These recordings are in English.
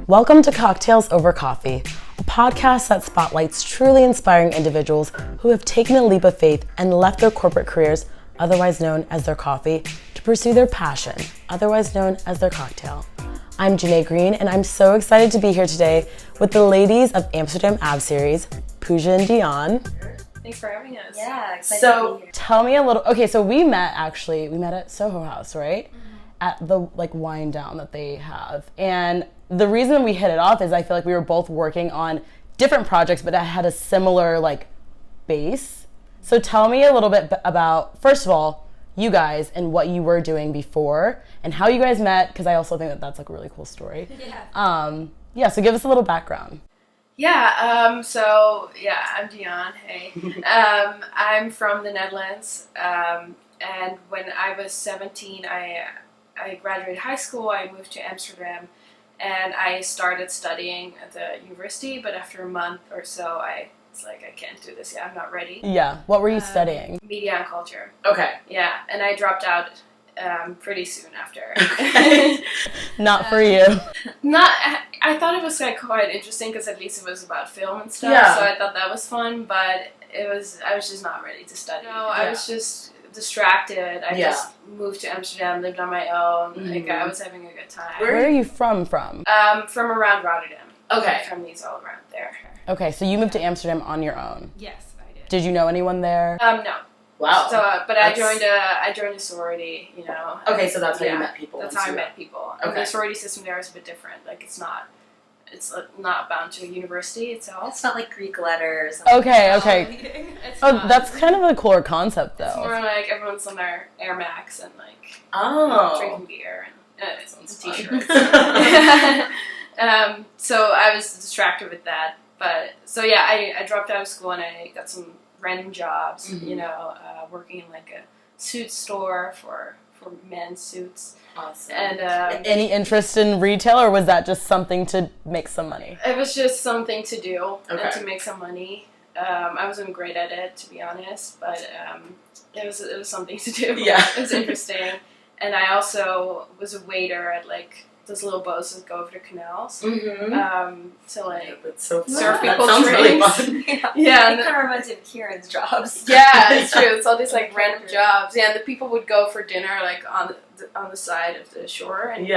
Welcome to Cocktails Over Coffee, a podcast that spotlights truly inspiring individuals who have taken a leap of faith and left their corporate careers, otherwise known as their coffee, to pursue their passion, otherwise known as their cocktail. I'm Janae Green, and I'm so excited to be here today with the ladies of Amsterdam Ave series, Pooja and Dionne. Thanks for having us. Yeah, excited So to be here. tell me a little, okay, so we met at Soho House, right? Mm-hmm. At the wine down that they have. And the reason we hit it off is I feel like we were both working on different projects, but that had a similar base. So tell me a little bit about, first of all, you guys and what you were doing before and how you guys met, because I also think that that's a really cool story. Yeah. So give us a little background. I'm Dionne. Hey. I'm from the Netherlands, and when I was 17, I graduated high school, I moved to Amsterdam, and I started studying at the university, but after a month or so, I was like, I can't do this yet, I'm not ready. Yeah, what were you studying? Media and culture. Okay. Yeah, and I dropped out pretty soon after. Not for you. I thought it was quite interesting because at least it was about film and stuff. Yeah. So I thought that was fun, but I was just not ready to study. No, I was just distracted. I just moved to Amsterdam, lived on my own. Mm-hmm. I was having a good time. Where are you from? From around Rotterdam. Okay. My family's all around there. Okay, so you moved to Amsterdam on your own. Yes, I did. Did you know anyone there? No. Wow. So, but I joined a sorority. You know. Okay, so that's how you met people. That's how I met people. Okay. And the sorority system there is a bit different. It's not bound to a university itself. It's not like Greek letters. Okay. It's Oh, not. that's kind of a cooler concept, though. It's more like everyone's on their Air Max and drinking beer and t-shirts. So I was distracted with that. But so yeah, I dropped out of school and I got some random jobs. Mm-hmm. Working in a suit store for men's suits. Awesome. And Any interest in retail, or was that just something to make some money? it was just something to do and Okay. to make some money. I wasn't great at it, to be honest, but it was something to do. Yeah. It was interesting. And I also was a waiter at those little boats that go over the canals. Mm-hmm. That's so fun. Serve That people sounds really drinks. fun. Yeah, It kind of reminds me of Kieran's jobs. Yeah, it's true. It's all these random jobs. Yeah, and the people would go for dinner on the side of the shore, and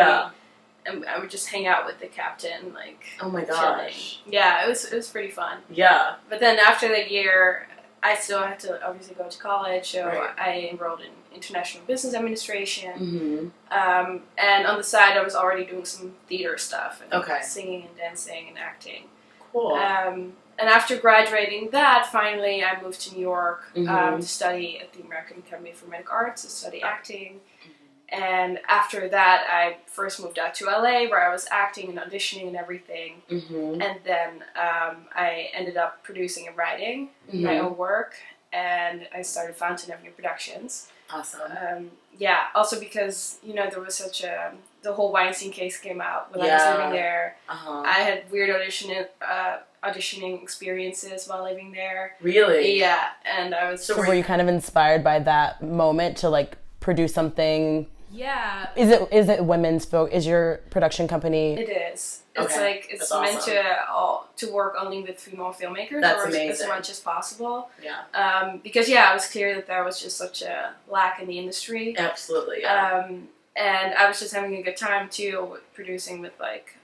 and I would just hang out with the captain, Oh my chilling. gosh. Yeah, it was pretty fun. Yeah. But then after the year, I still had to obviously go to college, so Right. I enrolled in international business administration. Mm-hmm. And on the side, I was already doing some theater stuff, and Okay. singing and dancing and acting. Cool. And after graduating that, finally I moved to New York Mhm. to study at the American Academy of Dramatic Arts, to study acting. And after that, I first moved out to LA, where I was acting and auditioning and everything. Mm-hmm. And then I ended up producing and writing my own work, and I started Fountain Avenue Productions. Awesome. Also because, there was the whole Weinstein case came out when I was living there. Uh-huh. I had weird auditioning experiences while living there. Really? Yeah, and I was... So were you kind of inspired by that moment to produce something? Yeah. Is it women's folk? Is your production company? It is. It's Okay. it's That's meant awesome. to work only with female filmmakers, That's or as amazing. much as possible. Yeah. Because it was clear that there was just such a lack in the industry. Absolutely. Yeah. And I was just having a good time too, with producing with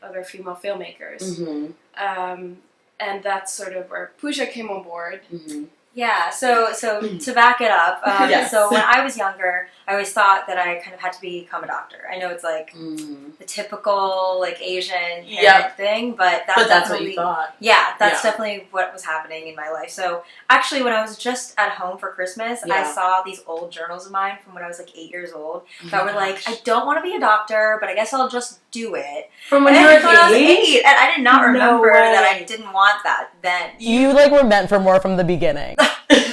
other female filmmakers. Mm-hmm. And that's sort of where Pooja came on board. Mm-hmm. Yeah, so to back it up, Yes. so when I was younger, I always thought that I kind of had to become a doctor. I know it's Mm-hmm. the typical Asian parent Yep. thing, but That's what you thought. Yeah, that's Yeah. definitely what was happening in my life. So actually, when I was just at home for Christmas, I Yeah. saw these old journals of mine from when I was 8 years old Oh that my were gosh. I don't want to be a doctor, but I guess I'll just do it. From when And you were when I was 8? and I did not No remember that I way. didn't want that then. You were meant for more from the beginning.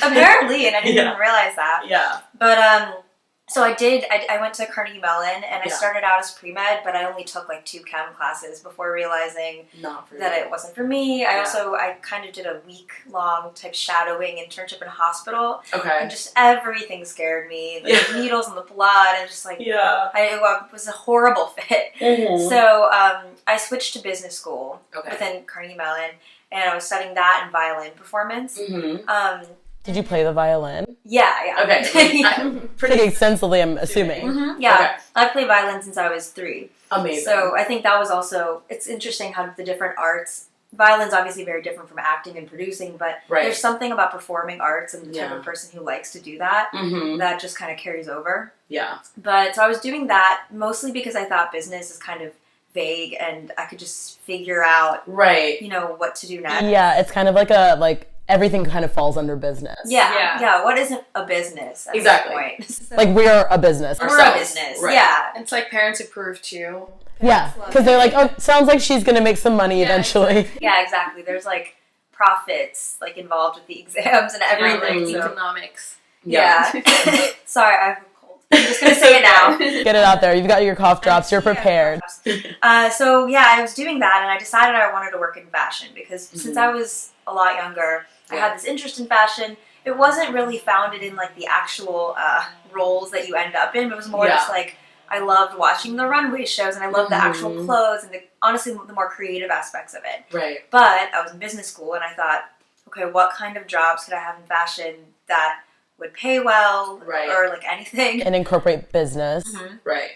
Apparently, and I didn't Yeah. even realize that. Yeah. But So I went to Carnegie Mellon, and I started out as pre-med, but I only took like 2 chem classes before realizing that it wasn't for me. I kind of did a week-long type shadowing internship in a hospital. Okay. And just everything scared me. The needles and the blood, and just like, it was a horrible fit. Mm-hmm. So I switched to business school within Carnegie Mellon, and I was studying that and violin performance. Mm-hmm. Did you play the violin? Yeah. Okay. Pretty extensively, I'm assuming. Mm-hmm. Yeah. Okay. I've played violin since I was 3. Amazing. So I think that was also, it's interesting how the different arts, violin's obviously very different from acting and producing, but there's something about performing arts and the type of person who likes to do that that just kind of carries over. Yeah. But so I was doing that mostly because I thought business is kind of vague and I could just figure out, what to do next. Yeah, it's kind of like everything kind of falls under business. Yeah. What isn't a business at this point? So, like, we're a business. We're a business, It's like parents approve too. Yeah, because they're like, oh, sounds like she's going to make some money eventually. Exactly. Yeah, exactly. There's like profits like involved with the exams and everything. So. Economics. Yeah. Sorry, I have a cold. I'm just going to say it now. Get it out there. You've got your cough drops. You're prepared. So I was doing that, and I decided I wanted to work in fashion because since I was a lot younger, I had this interest in fashion. It wasn't really founded in like the actual roles that you end up in, but it was more just like I loved watching the runway shows and I loved the actual clothes and honestly the more creative aspects of it. Right. But I was in business school and I thought, okay, what kind of jobs could I have in fashion that would pay well or like anything? And incorporate business. Right.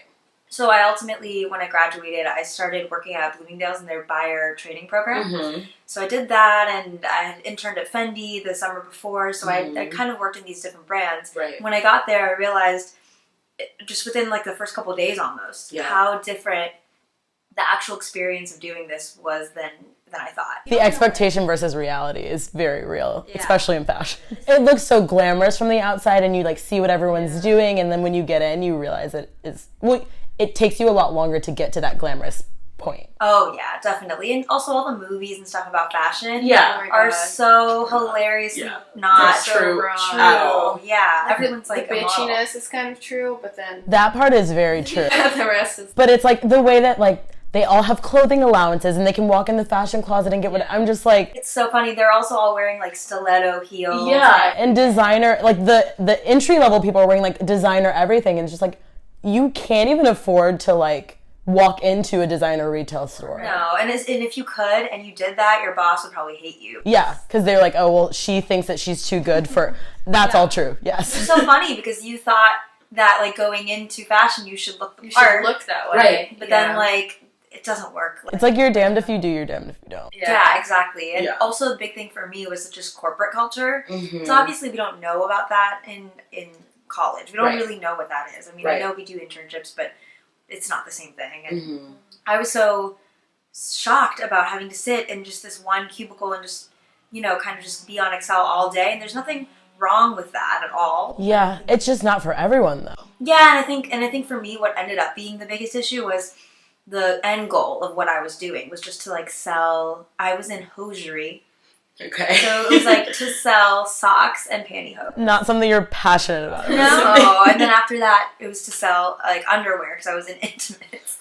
So I ultimately, when I graduated, I started working at Bloomingdale's in their buyer training program. So I did that, and I had interned at Fendi the summer before, so I kind of worked in these different brands. Right. When I got there, I realized, just within like the first couple of days almost, how different the actual experience of doing this was than I thought. The expectation versus reality is very real, especially in fashion. It looks so glamorous from the outside, and you like see what everyone's doing, and then when you get in, you realize it takes you a lot longer to get to that glamorous point. Oh yeah, definitely. And also all the movies and stuff about fashion are so hilariously not true at all. Yeah. Everyone's like the bitchiness is kind of true, but then that part is very true. The rest is But it's like the way that like they all have clothing allowances and they can walk in the fashion closet and get what I'm just like, it's so funny. They're also all wearing like stiletto heels. Yeah, and designer, like the entry level people are wearing like designer everything, and it's just like you can't even afford to like walk into a designer retail store. No, and if you could and you did that, your boss would probably hate you. Yeah, because they're like, oh well, she thinks that she's too good for. That's all true. Yes. It's so funny because you thought that like going into fashion you should look the part. You should look that way. Right. But then like it doesn't work. It's like you're damned if you do, you're damned if you don't. Yeah, exactly. And also the big thing for me was just corporate culture. So obviously we don't know about that in college. We don't really know what that is. I mean, I know we do internships, but it's not the same thing. And I was so shocked about having to sit in just this one cubicle and just, kind of just be on Excel all day. And there's nothing wrong with that at all. Yeah, it's just not for everyone though. Yeah, and I think for me what ended up being the biggest issue was the end goal of what I was doing was just to like sell. I was in hosiery. Okay. So it was like to sell socks and pantyhose. Not something you're passionate about. No. And then after that, it was to sell like underwear because I was in intimates.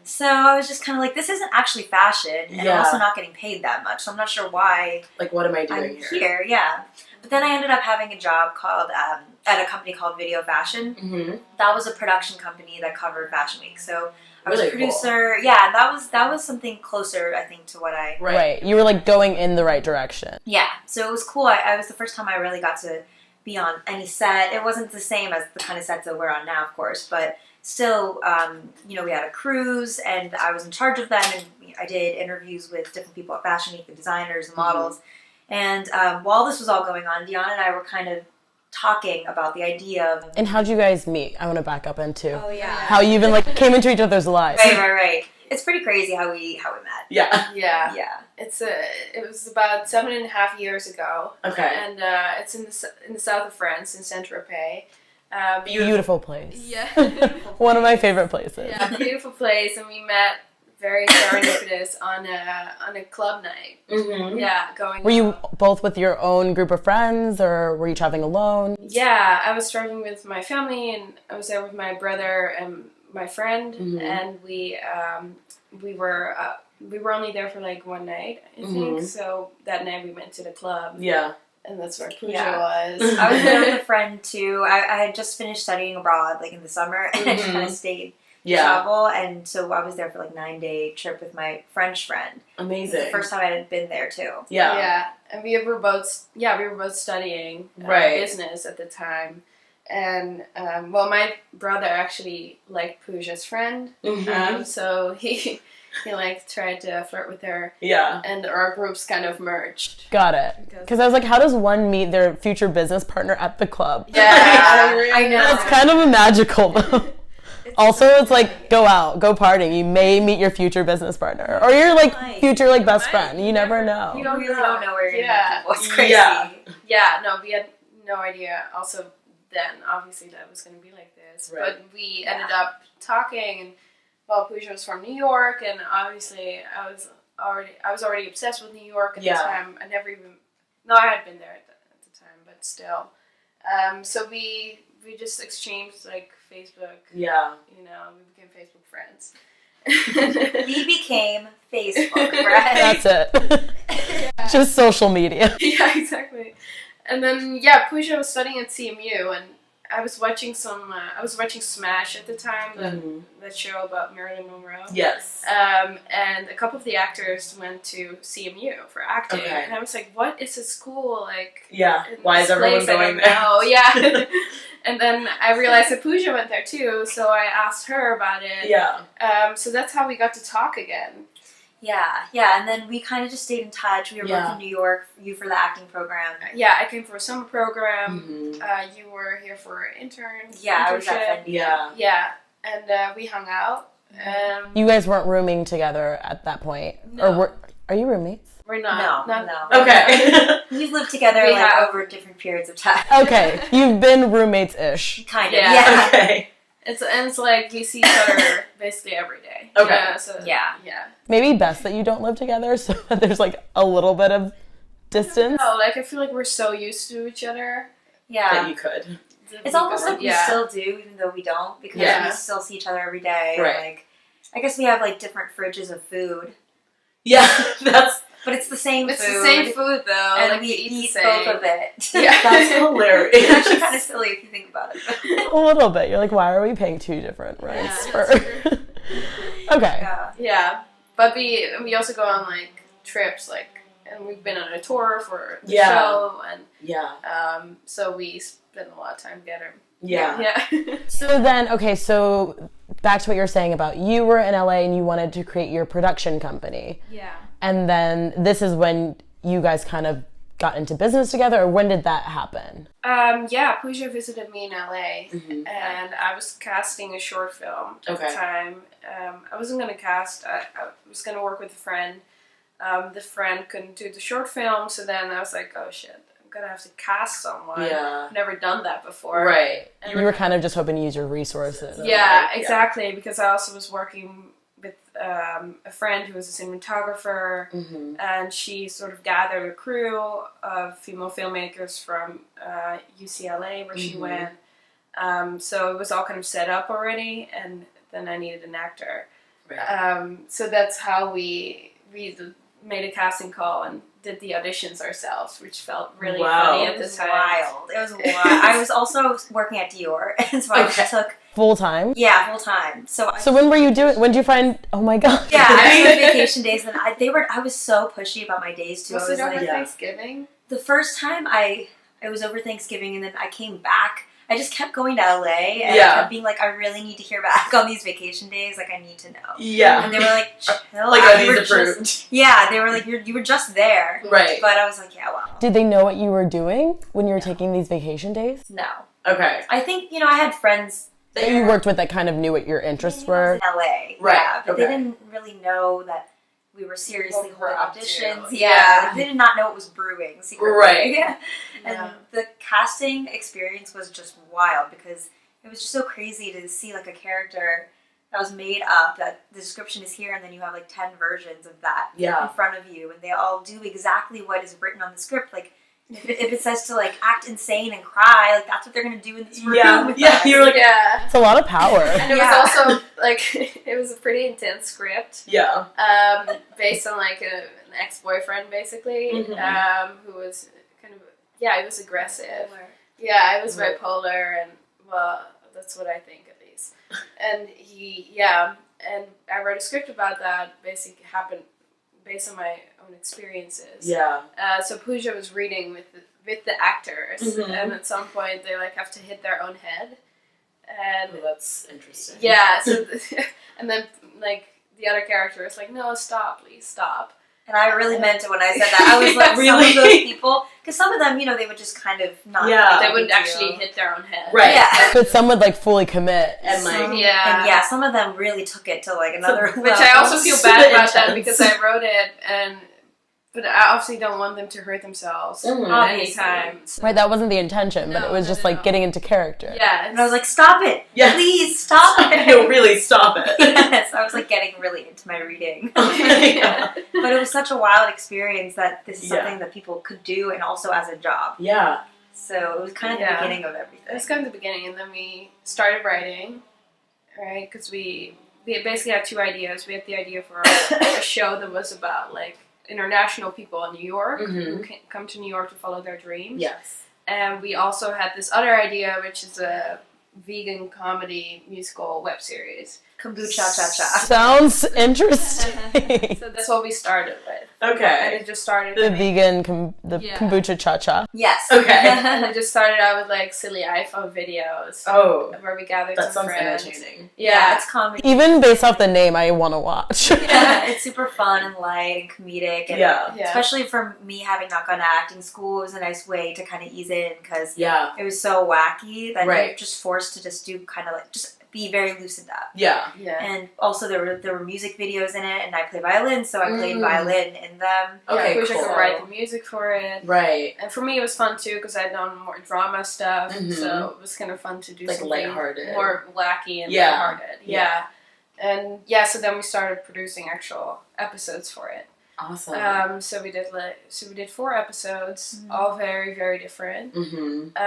So I was just kind of like, this isn't actually fashion, and I'm also not getting paid that much. So I'm not sure why. Like, what am I doing here? Yeah. But then I ended up having a job called at a company called Video Fashion. That was a production company that covered Fashion Week. So I was a producer. Cool. Yeah, that was something closer, I think, to what I... Right. You were, like, going in the right direction. Yeah. So it was cool. I was the first time I really got to be on any set. It wasn't the same as the kind of sets that we're on now, of course, but still, we had a cruise, and I was in charge of them, and I did interviews with different people at Fashion Week, the designers, the models, and while this was all going on, Dionne and I were kind of talking about the idea of... And how'd you guys meet? I want to back up into how you Yeah. even like came into each other's lives. Right. It's pretty crazy how we met. Yeah. It was about 7.5 years ago. Okay. And it's in the south of France, in Saint-Tropez. Beautiful place. Yeah. One of my favorite places. Yeah, beautiful place, and we met very serendipitous on a club night. Mm-hmm. Yeah, going. Were you both with your own group of friends, or were you traveling alone? Yeah, I was traveling with my family, and I was there with my brother and my friend, and we were only there for like one night, I think. So that night we went to the club. Yeah. And that's where Pooja was. I was there with a friend too. I had just finished studying abroad, like in the summer, and I just kind of stayed to travel. And so I was there for like 9-day trip with my French friend. Amazing. It was the first time I had been there too. Yeah. Yeah, and we were both studying business at the time. And my brother actually liked Pooja's friend, so he like tried to flirt with her. Yeah. And our groups kind of merged. Got it. Because I was like, how does one meet their future business partner at the club? Yeah, I know. It's kind of magical though. Also, it's like, go out, go partying. You may meet your future business partner. Or your like future like best friend. You never know. You really don't know where you're going to meet people. It's crazy. Yeah, no, we had no idea. Also, then obviously that was going to be like this. Right. But we ended up talking, and Pooja was from New York, and obviously I was already obsessed with New York at the time. I had been there at the time, but still. So we just exchanged like Facebook. Yeah. You know, we became Facebook friends. We became Facebook friends. That's it. Just social media. Yeah, exactly. And then Pooja was studying at CMU, and I was watching Smash at the time, that show about Marilyn Monroe. Yes. And a couple of the actors went to CMU for acting, and I was like, "What is this school like?" Yeah. Why is everyone going there? Oh, yeah. And then I realized that Pooja went there too, so I asked her about it. Yeah. So that's how we got to talk again. Yeah, and then we kind of just stayed in touch. We were both in New York, you for the acting program. Yeah, I came for a summer program. You were here for an intern. Yeah, I was at Fendi. Yeah, and we hung out. You guys weren't rooming together at that point? No. Or are you roommates? We're not. No. Okay. We've lived together over different periods of time. Okay, you've been roommates-ish. Kind of, yeah. Okay. It's like we see each other basically every day. Okay. Yeah. Maybe best that you don't live together, so that there's like a little bit of distance. No, like I feel like we're so used to each other. Yeah. That you could. It's almost like we still do, even though we don't, because we still see each other every day. Right. Like, I guess we have like different fridges of food. Yeah, But it's the same It's food. the same food though. And like we eat the same. both of it. Yeah. That's hilarious. It's actually kind of silly if you think about it. A little bit. You're like, why are we paying two different rents for? Okay. Yeah. But we also go on like trips, like, and we've been on a tour for the show, and so we spend a lot of time together. Yeah. So then, so back to what you're saying about you were in LA and you wanted to create your production company. Yeah. And then this is when you guys kind of got into business together, or when did that happen? Pooja visited me in LA, and I was casting a short film at the time. I wasn't going to cast, I was going to work with a friend. The friend couldn't do the short film, so then I was like, oh shit, I'm going to have to cast someone. Yeah. I've never done that before. Right. And you were kind of just hoping to use your resources. Yeah, exactly, because I also was working with a friend who was a cinematographer, and she sort of gathered a crew of female filmmakers from UCLA, where she went. So it was all kind of set up already, and then I needed an actor. Right. So that's how we made a casting call and did the auditions ourselves, which felt really funny at the time. It was wild. I was also working at Dior, and so I just took full time. Yeah, full time. So when were you doing? When did you find? Oh my god. Yeah, I took vacation days, and I was so pushy about my days too. Was it over Thanksgiving? The first time I was over Thanksgiving, and then I came back. I just kept going to LA, and I kept being like, I really need to hear back on these vacation days. Like, I need to know. Yeah. And they were like, chill. Like, are these approved? They were like, you were just there. Right. But I was like, yeah, well. Did they know what you were doing when you were taking these vacation days? No. Okay. I think, I had friends that you worked with that kind of knew what your interests were. In LA. Right. Yeah, but they didn't really know that we were seriously holding auditions. Yeah. They did not know it was brewing secretly. Right. Yeah. And the casting experience was just wild because it was just so crazy to see like a character that was made up, that the description is here, and then you have like 10 versions of that Yeah. in front of you, and they all do exactly what is written on the script. Like, if it says to like act insane and cry, like that's what they're gonna do in this room. Yeah, you're like, Yeah. It's a lot of power. And it was also, like, it was a pretty intense script. yeah. Based on, like, an ex-boyfriend, basically, who was kind of, it was aggressive. Yeah, I was bipolar, and, well, that's what I think, at least. And and I wrote a script about that, basically happened based on my own experiences. Yeah. So Pooja was reading with the actors, and at some point they, like, have to hit their own head. And Oh, that's interesting. yeah, so and then, like, the other character is like, no, stop, please stop. And I really meant it when I said that. I was like, Really? some of those people, because some of them, they would just kind of not. Yeah. They wouldn't actually hit their own head. Right. Yeah. But some would like fully commit. And like, And yeah, some of them really took it to like another level. Which I also feel Super bad about that, intense. because I wrote it, but I obviously don't want them to hurt themselves Obviously. anytime. So, Right, that wasn't the intention, but No, it was no, just no, like no. getting into character. yeah, And I was like, stop it! Yeah. Please stop it! no, really, stop it. Yes, I was like getting really into my reading. Yeah. But it was such a wild experience that this is Yeah. something that people could do and also as a job. Yeah. So it was kind of the Yeah. beginning of it everything. was kind of the beginning, and then we started writing, right? Because we basically had two ideas. We had the idea for a show that was about, like, international people in New York who come to New York to follow their dreams. Yes. And we also had this other idea, which is a vegan comedy musical web series. Kombucha cha-cha. Sounds interesting. So that's what we started with. And Okay. it just started The vegan, Yeah. kombucha cha-cha. Yes. Okay. and it just started out with, like, silly iPhone videos Oh, where we gathered that some sounds friends. entertaining. Yeah. It's comedy. Even based off the name, I want to watch. Yeah, it's super fun and light and comedic. And Yeah. Yeah. especially for me having not gone to acting school, it was a nice way to kind of ease it in because Yeah. it was so wacky that Right. you're just forced to just do kind of like, just be very loosened up. Yeah. Yeah. And also there were music videos in it, and I play violin, so I played violin in them. Okay, Pooja cool. could write the music for it. Right. And for me, it was fun too because I'd done more drama stuff, Mhm. so it was kind of fun to do Like something lighthearted. more wacky and Yeah. lighthearted. Yeah. And so then we started producing actual episodes for it. Awesome. So we did 4 episodes, all very, very different. Mm-hmm.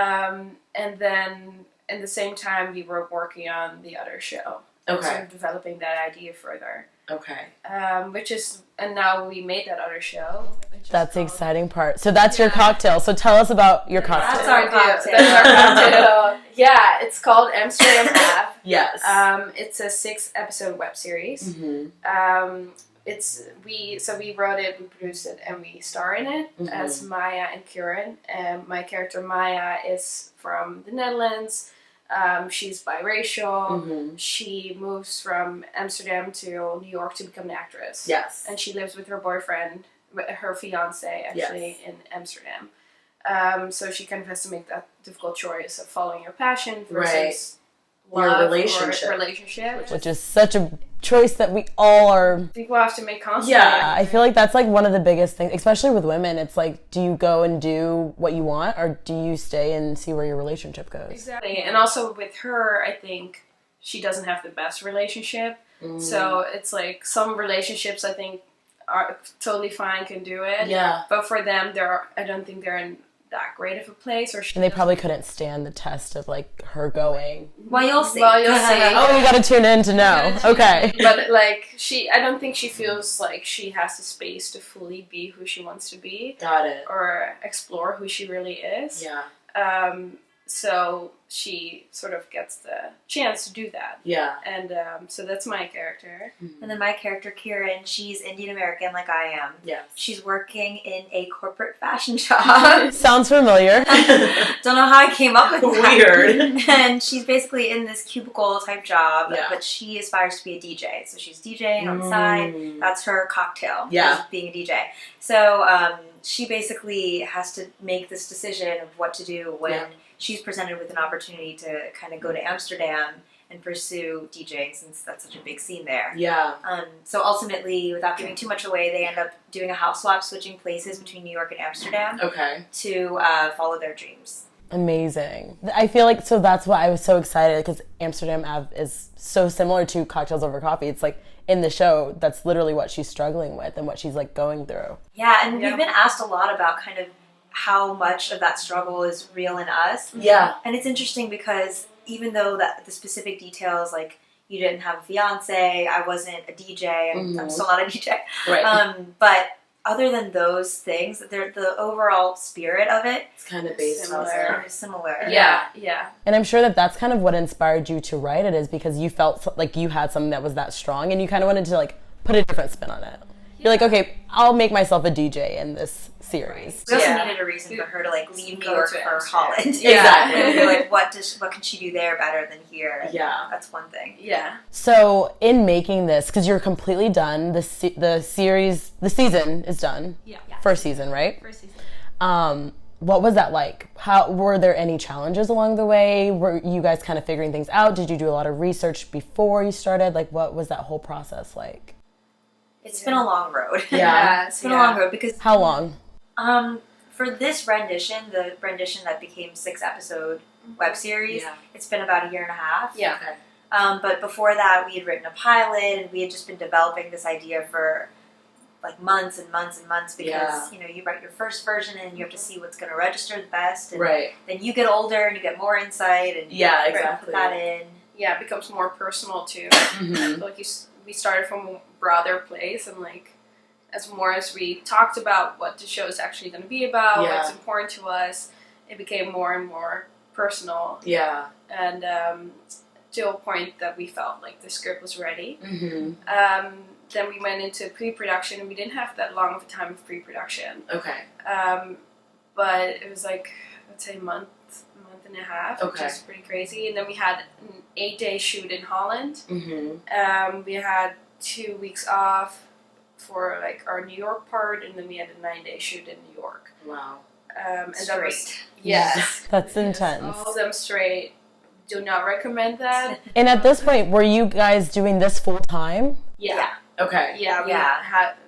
And then at the same time, we were working on the other show. Okay. Sort of developing that idea further. Okay. And now we made that other show. which is That's the called- exciting part. So that's your Yeah. cocktail. So tell us about your cocktail. That's our cocktail. That's our cocktail. Yeah, it's called Amsterdam Ave. Yes. It's a 6-episode web series. Mm-hmm. We wrote it, we produced it, and we star in it as Maya and Kyran. And my character Maya is from the Netherlands. She's biracial. Mm-hmm. She moves from Amsterdam to New York to become an actress. Yes. And she lives with her boyfriend, her fiance, actually, in Amsterdam. So she kind of has to make that difficult choice of following your passion versus Your love relationship. or relationship. Which is such a choice that we all are. People have to make constantly. Yeah. I feel like that's like one of the biggest things, especially with women. It's like, do you go and do what you want, or do you stay and see where your relationship goes? Exactly. And also with her, I think she doesn't have the best relationship. So it's like some relationships I think are totally fine, can do it. Yeah. But for them, I don't think they're in that great of a place. Or she And they probably couldn't stand the test of like her going. Well, you'll see. Well, you'll see. Oh, you gotta tune in to know. Okay. But like I don't think she feels like she has the space to fully be who she wants to be Got it. or explore who she really is. Yeah. So she sort of gets the chance to do that. Yeah. And so that's my character. And then my character, Kyran, she's Indian American like I am. Yes. She's working in a corporate fashion shop. Sounds familiar. Don't know how I came up with that. Weird. And she's basically in this cubicle type job, Yeah. but she aspires to be a DJ. So she's DJing on the side. That's her cocktail. Yeah. is being a DJ. So she basically has to make this decision of what to do when she's presented with an opportunity to kind of go to Amsterdam and pursue DJing, since that's such a big scene there. Yeah. So ultimately, without giving too much away, they end up doing a house swap, switching places between New York and Amsterdam Okay. to follow their dreams. Amazing. I feel like, so that's why I was so excited, because Amsterdam Ave is so similar to Cocktails Over Coffee. It's like in the show, that's literally what she's struggling with and what she's like going through. Yeah, and we've been asked a lot about kind of how much of that struggle is real in us. Yeah. And it's interesting because even though that the specific details, like you didn't have a fiance, I wasn't a DJ, and I'm still not a DJ. Right. But other than those things, the overall spirit of it, It's kind of based on similar. Yeah, yeah. And I'm sure that that's kind of what inspired you to write it, is because you felt like you had something that was that strong and you kind of wanted to like put a different spin on it. You're like, okay, I'll make myself a DJ in this series. We also needed a reason for her to like leave New York for Holland. Exactly. And be like, what can she do there better than here? And Yeah. that's one thing. Yeah. So in making this, because you're completely done, the season is done. Yeah. First season, right? First season. What was that like? How were there any challenges along the way? Were you guys kind of figuring things out? Did you do a lot of research before you started? Like, what was that whole process like? It's been a long road. Yeah. It's been a long road because How long? for this rendition, the rendition that became 6-episode web series, it's been about 1.5 years. Yeah. Okay. But before that, we had written a pilot, and we had just been developing this idea for like months and months and months because you write your first version and you have to see what's going to register the best, and then you get older and you get more insight and put that in. Yeah, it becomes more personal too. I feel like we started from a broader place, and like as we talked about what the show is actually going to be about, what's important to us, it became more and more personal. Yeah. And to a point that we felt like the script was ready. Then we went into pre-production, and we didn't have that long of a time of pre-production. Okay. But it was like, let's say a month and a half, which is pretty crazy. And then we had an 8-day shoot in Holland. We had 2 weeks off for like our New York part, and then we had a 9-day shoot in New York. Wow. And Straight. that was yes, That's intense. all of them straight. Do not recommend that. And at this point, were you guys doing this full time? Yeah. Okay. Yeah.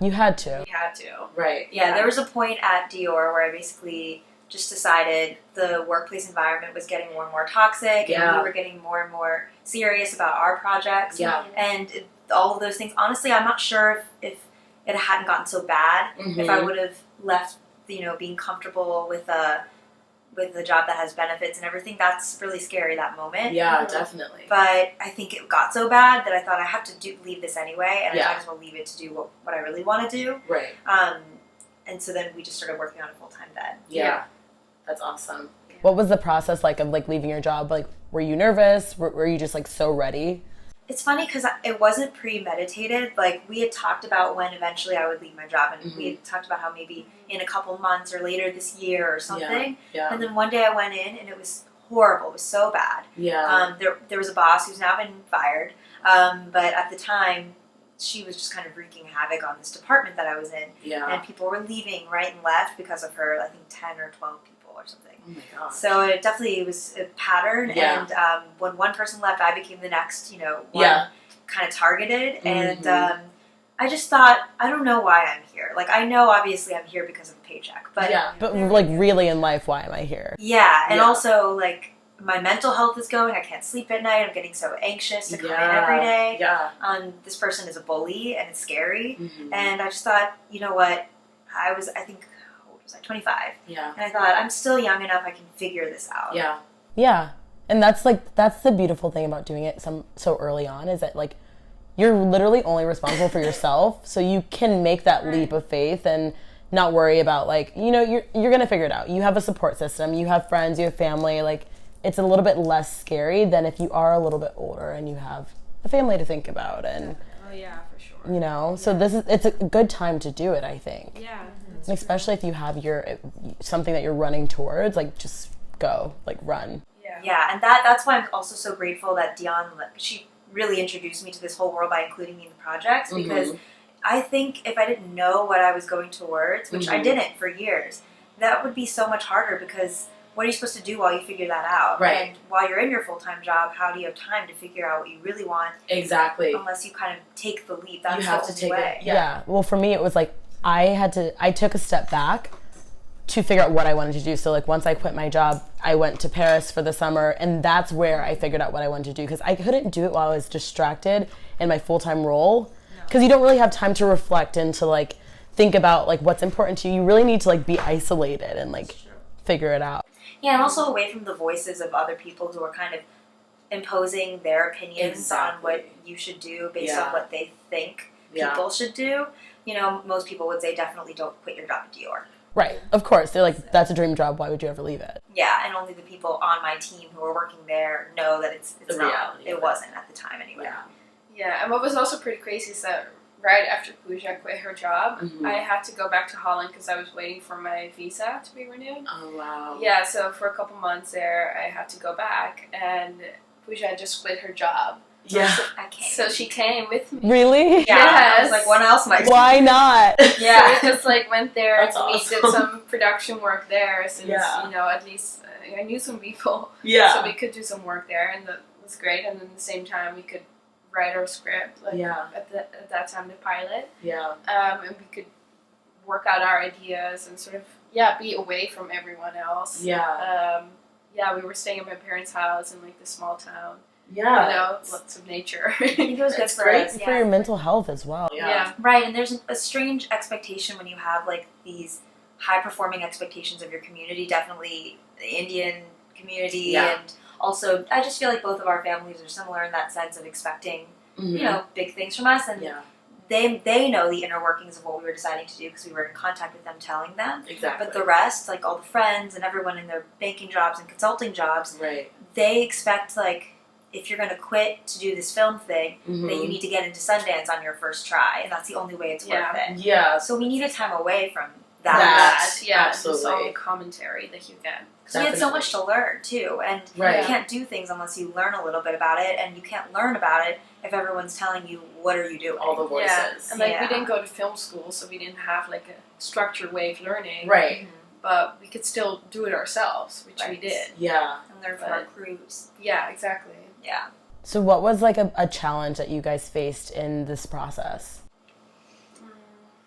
You had to. We had to. Right. Yeah, there was a point at Dior where I basically just decided the workplace environment was getting more and more toxic, and we were getting more and more serious about our projects. Yeah. And all of those things. Honestly, I'm not sure if it hadn't gotten so bad, if I would have left, being comfortable with a job that has benefits and everything. That's really scary, that moment. Yeah, definitely. But I think it got so bad that I thought I have to leave this anyway, and I might as well leave it to do what I really want to do. Right. And so then we just started working on it full time then. Yeah. That's awesome. What was the process like of like leaving your job? Like, were you nervous? Were you just like so ready? It's funny because it wasn't premeditated. Like, we had talked about when eventually I would leave my job, and we had talked about how maybe in a couple months or later this year or something. Yeah. And then one day I went in, and it was horrible. It was so bad. Yeah. There was a boss who's now been fired, but at the time, she was just kind of wreaking havoc on this department that I was in. Yeah. And people were leaving right and left because of her, I think 10 or 12 people or something. Oh my gosh. So it definitely was a pattern, Yeah. and when one person left, I became the next, one kind of targeted, and I just thought, I don't know why I'm here. Like, I know obviously I'm here because of a paycheck, but like really in life, why am I here? yeah, and also like my mental health is going. I can't sleep at night. I'm getting so anxious to come in every day. Yeah. This person is a bully, and it's scary, and I just thought, you know what, I think, what was I, 25? Yeah. And I thought, I'm still young enough, I can figure this out. Yeah. Yeah. And that's the beautiful thing about doing it so early on, is that like you're literally only responsible for yourself, so you can make that leap of faith and not worry about like, you're going to figure it out. You have a support system, you have friends, you have family, like it's a little bit less scary than if you are a little bit older and you have a family to think about, and Oh yeah, for sure. so it's a good time to do it, I think. Yeah. And especially if you have something that you're running towards, like just go, like run. Yeah, and that's why I'm also so grateful that Dionne, she really introduced me to this whole world by including me in the projects, because I think if I didn't know what I was going towards, which I didn't for years, that would be so much harder, because what are you supposed to do while you figure that out? Right. And while you're in your full-time job, how do you have time to figure out what you really want? Exactly. Unless you kind of take the leap. That's you have the to take way. it. Yeah. Well, for me, it was like I took a step back to figure out what I wanted to do. So like once I quit my job, I went to Paris for the summer, and that's where I figured out what I wanted to do, because I couldn't do it while I was distracted in my full-time role, because you don't really have time to reflect and to like think about like what's important to you. You really need to like be isolated and like figure it out. Yeah, and also away from the voices of other people who are kind of imposing their opinions on what you should do based on what they think people should do. You know, most people would say definitely don't quit your job at Dior. Right, of course. They're like, that's a dream job, why would you ever leave it? Yeah, and only the people on my team who are working there know that it's The not. reality It wasn't at the time anyway. Yeah, and what was also pretty crazy is that right after Pooja quit her job, I had to go back to Holland because I was waiting for my visa to be renewed. Oh, wow. Yeah, so for a couple months there, I had to go back, and Pooja had just quit her job. Yeah. I came. So she came with me. Really? Yeah, I was Yes. like, what else am I doing? Why not? Yeah. So we just like went there. That's We awesome. did some production work there since Yeah. you know at least I knew some people, Yeah. so we could do some work there, and that was great. And then at the same time, we could write our script. Like at that time, the pilot. Yeah. And we could work out our ideas and sort of be away from everyone else. Yeah. We were staying at my parents' house in like the small town. Yeah. You know, lots of nature. I think it was good That's for great us. For your mental health as well. Yeah. Right, and there's a strange expectation when you have like these high-performing expectations of your community, definitely the Indian community, and also I just feel like both of our families are similar in that sense of expecting, you know, big things from us, and they know the inner workings of what we were deciding to do because we were in contact with them telling them. Exactly. But the rest, like all the friends and everyone in their banking jobs and consulting jobs, Right. they expect like, if you're going to quit to do this film thing, that you need to get into Sundance on your first try, and that's the only way it's worth it. Yeah. So we needed time away from That. Yeah, Absolutely. just all the commentary that you get. because we had so much to learn too, and Right. you can't do things unless you learn a little bit about it, and you can't learn about it if everyone's telling you what are you doing. All the voices. Yeah, and like we Yeah. didn't go to film school, so we didn't have like a structured way of learning. Right. But we could still do it ourselves, which we Right. did. Yeah. And learn from our crews. Yeah, exactly. Yeah. So what was like a challenge that you guys faced in this process?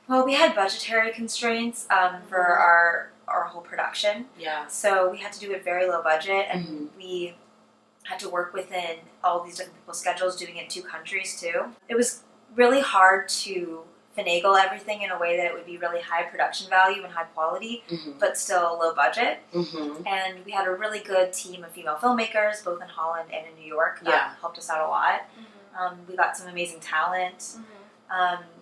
Well, we had budgetary constraints for our whole production, Yeah. so we had to do it very low budget, and Mm-hmm. we had to work within all these different people's schedules, doing it in 2 countries too. It was really hard to finagle everything in a way that it would be really high production value and high quality, but still low budget. And we had a really good team of female filmmakers, both in Holland and in New York, that helped us out a lot. We got some amazing talent,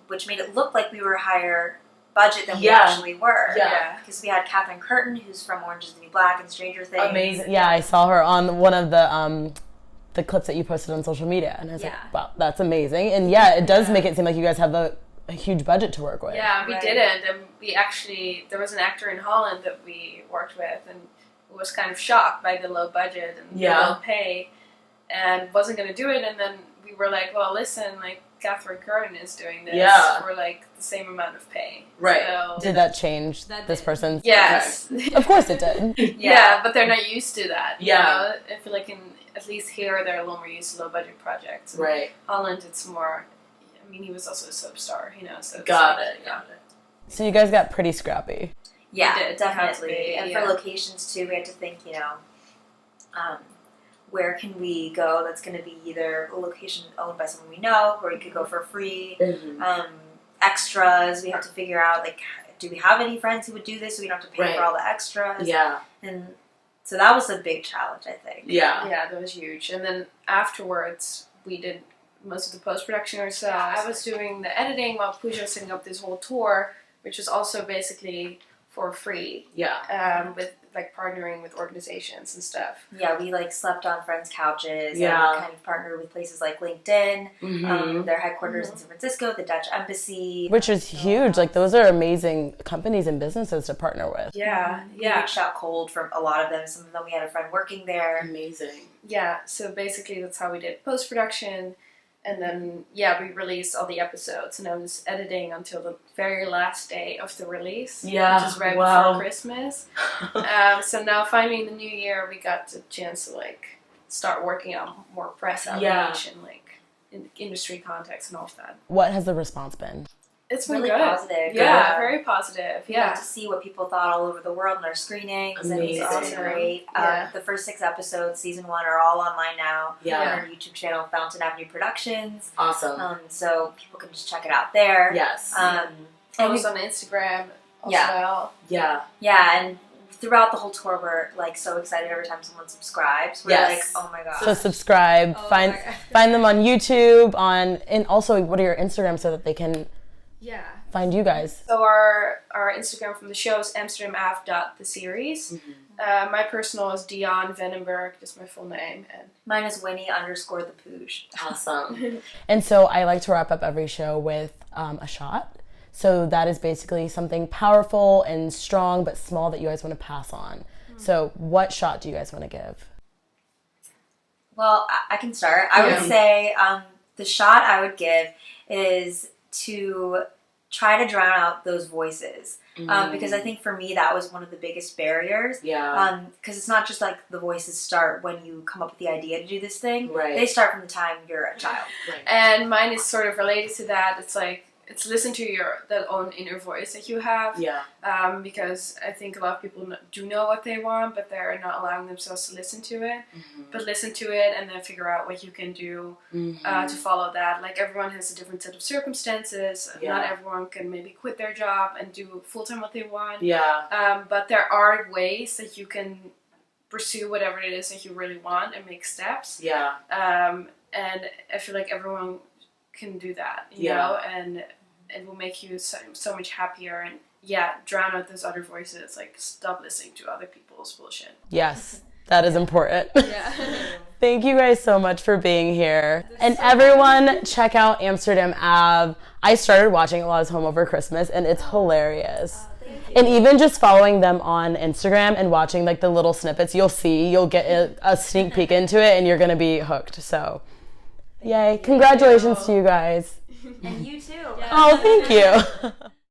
which made it look like we were higher budget than we actually were. Yeah. Because we had Catherine Curtin, who's from Orange is the New Black and Stranger Things. Amazing. Yeah, I saw her on one of the clips that you posted on social media, and I was like, wow, that's amazing. And yeah, it does make it seem like you guys have a huge budget to work with. Yeah, we didn't, and we actually, there was an actor in Holland that we worked with, and was kind of shocked by the low budget and the low pay, and wasn't going to do it, and then we were like, well, listen, like, Catherine Curtin is doing this for, like, the same amount of pay. Right. So, Did that change this person's? yes. Of course it did. Yeah, but they're not used to that. Yeah. You know? I feel like at least here, they're a little more used to low budget projects. In Right. Holland, it's more, I mean, he was also a soap star, you know, so. Got it. So you guys got pretty scrappy. Yeah, We did, definitely. And yeah. for locations too, we had to think, you know, where can we go that's going to be either a location owned by someone we know, or we could go for free. Extras, we had to figure out, like, do we have any friends who would do this so we don't have to pay for all the extras? Yeah. And so that was a big challenge, I think. Yeah. Yeah, that was huge. And then afterwards, we did most of the post-production ourselves. I was doing the editing while Pooja was setting up this whole tour, which was also basically for free. Yeah. With like partnering with organizations and stuff. Yeah, we like slept on friends' couches Yeah. and kind of partnered with places like LinkedIn, their headquarters in San Francisco, the Dutch Embassy. Which is huge. Like, those are amazing companies and businesses to partner with. Yeah, We reached out cold from a lot of them. Some of them we had a friend working there. Amazing. Yeah, so basically that's how we did post-production. And then, we released all the episodes, and I was editing until the very last day of the release, which is right before Christmas. So now, finally, in the new year, we got the chance to, like, start working on more press outreach and, like, in industry context and all of that. What has the response been? It's been really good. positive. Yeah, very positive. We got Yeah. to see what people thought all over the world in our screenings. And Amazing. it's awesome. Great. Yeah. The first 6 episodes, season 1, are all online now. Yeah. On our YouTube channel, Fountain Avenue Productions. Awesome. So people can just check it out there. Yes. And And we was on Instagram as Yeah. well. Yeah. Yeah, and throughout the whole tour, we're like so excited every time someone subscribes. We're Yes. like, oh my god. So subscribe, Oh find my God. find them on YouTube, and also what are your Instagrams so that they can Yeah. find you guys. So our Instagram from the show is amsterdamave.theseries. My personal is Dionne Vandenberg, just my full name. And Mine is Winnie_the Pooge. Awesome. And so I like to wrap up every show with a shot. So that is basically something powerful and strong but small that you guys want to pass on. So what shot do you guys want to give? Well, I can start. I would say the shot I would give is to try to drown out those voices. Because I think for me that was one of the biggest barriers. Yeah. Because it's not just like the voices start when you come up with the idea to do this thing. Right. They start from the time you're a child. And mine is sort of related to that. It's like, it's listen to that own inner voice that you have. Yeah. Because I think a lot of people do know what they want, but they're not allowing themselves to listen to it. But listen to it and then figure out what you can do to follow that. Like everyone has a different set of circumstances. Yeah. Not everyone can maybe quit their job and do full-time what they want. Yeah. But there are ways that you can pursue whatever it is that you really want and make steps. Yeah. And I feel like everyone can do that, you Yeah. know, and it will make you so much happier. And drown out those other voices. Like stop listening to other people's bullshit. Yes. That is important. Yeah. Thank you guys so much for being here. And everyone, check out Amsterdam Ave. I started watching a lot of Home over Christmas, and it's hilarious. And even just following them on Instagram and watching like the little snippets, you'll get a sneak peek into it, and you're gonna be hooked. So, yay! Congratulations to you guys. And you too. Oh, thank you.